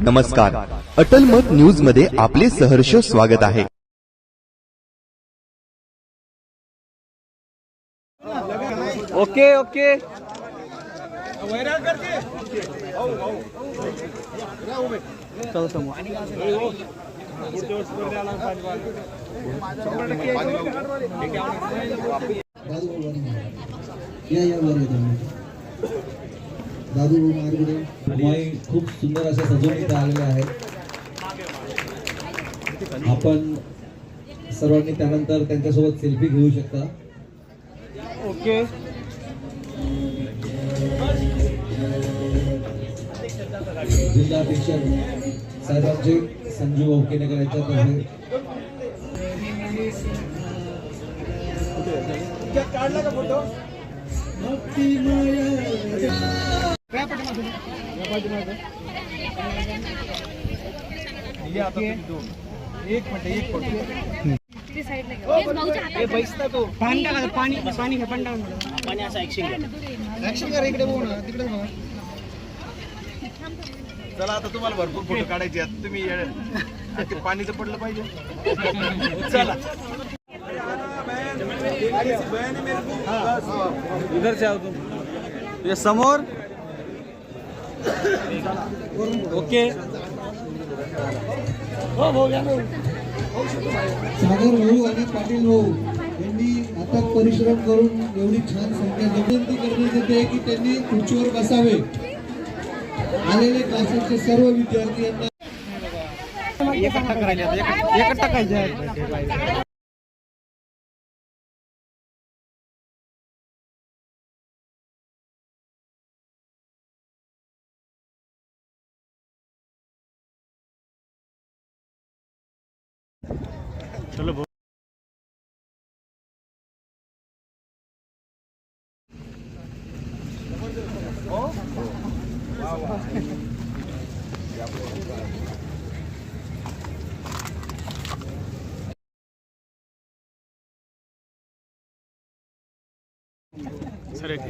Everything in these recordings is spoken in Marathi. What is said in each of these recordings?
नमस्कार, अटल मत न्यूज मध्ये आपले सहर्ष स्वागत आहे। ओके ओके चल समोर दादू मार्गदर्शन खूप सुंदर अशा सजवणीत आलेल्या आहेत। आपण सर्वांनी त्यानंतर त्यांच्यासोबत सेल्फी घेऊ शकता। ओके जिल्हा अधीक्षक साहेबांचे संजीव ओकेनगर यांच्यातर्फे काढला का फोटो एक पाणी असं ऍक्शन करा इकडे बघू ना तिकडे बघा। चला आता तुम्हाला भरपूर फोटो काढायचे आहेत, तुम्ही ते पाणीचं पडलं पाहिजे। चला इधर से आओ तुम, ये समोर ओके हो गया। सागर भाऊ आणि पाटील भाऊ यांनी आता परिश्रम करून एवढी छान संख्या विनंती करण्यात येते की त्यांनी खुर्चीवर बसावे। आलेले क्लासेसचे सर्व विद्यार्थी यांना एकट्टा टाकायचं। चलो सर एक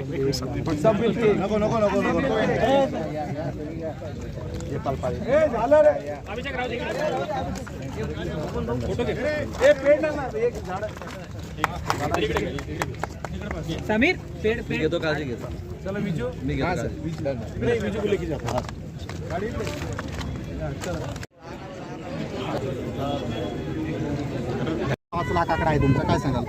सब मिलके नको नको नको नको ये पाल पाल ए झालं रे अभिषेक राव फोटो घे ए पेड़ ना एक झाड समीर पेड़ घेतो काळजी घेतो। चला विजू मी घेतो काळजी नाही विजू को लेके जातो गाडी चला 5 लाख आकडा आहे तुमचा, काय सांगाल?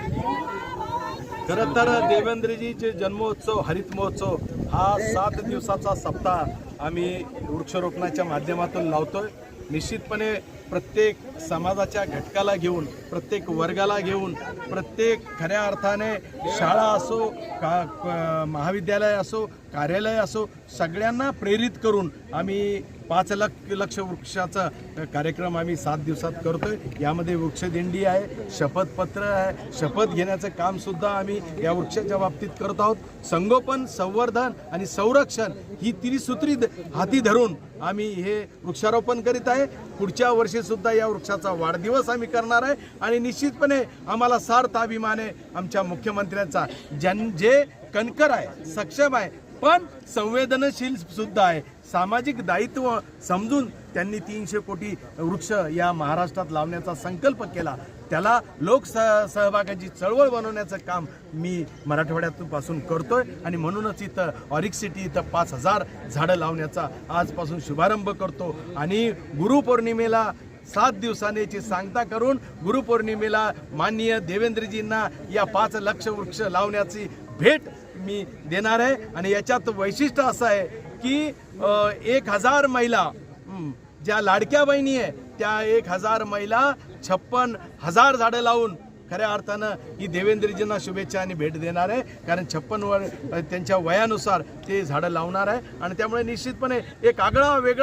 खरं तर देवेंद्रजीचे जन्मोत्सव हरित महोत्सव हा 7 दिवसाचा सप्ताह आम्ही वृक्षारोपणाच्या माध्यमातून लावतोय। निश्चितपणे प्रत्येक समाजाच्या घटकाला घेऊन, प्रत्येक वर्गाला घेऊन, प्रत्येक खऱ्या अर्थाने शाळा असो का महाविद्यालय असो कार्यालय असो सगळ्यांना प्रेरित करून आम्ही 5 लक्ष वृक्षाचा कार्यक्रम आम्ही 7 दिवसात करतोय। यामध्ये वृक्षदिंडी आहे, शपथपत्र आहे, शपथ घेण्याचं कामसुद्धा आम्ही या वृक्षाच्या बाबतीत करत आहोत। संगोपन, संवर्धन आणि संरक्षण ही त्रिसूत्री हाती धरून आम्ही हे वृक्षारोपण करीत आहे। पुढच्या वर्षीसुद्धा या वृक्षाचा वाढदिवस आम्ही करणार आहे आणि निश्चितपणे आम्हाला सार्थ अभिमान आहे आमच्या मुख्यमंत्र्यांचा, जे कणकर आहे, सक्षम आहे, पण संवेदनशील सुद्धा आहे। सामाजिक दायित्व समजून त्यांनी 300 कोटी वृक्ष या महाराष्ट्रात लावण्याचा संकल्प केला। त्याला सहभागाची चळवळ बनवण्याचं काम मी मराठवाड्यापासून करतोय आणि म्हणूनच इथं ऑरिक सिटी इथं 5000 झाडं लावण्याचा आजपासून शुभारंभ करतो आणि गुरुपौर्णिमेला 7 दिवसांची सांगता करून गुरुपौर्णिमेला माननीय देवेंद्रजींना या 5 लक्ष वृक्ष लावण्याची भेट मी देणार आहे। आणि याच्यात वैशिष्ट्य असं आहे की 1000 महिला ज्या लाडक्या बहिणी आहे त्या 1000 महिला 56,000 झाडं लावून खऱ्या अर्थानं ही देवेंद्रजींना शुभेच्छा आणि भेट देणार आहे, कारण 56 त्यांच्या वयानुसार ते झाडं लावणार आहे आणि त्यामुळे निश्चितपणे एक आगळा वेगळा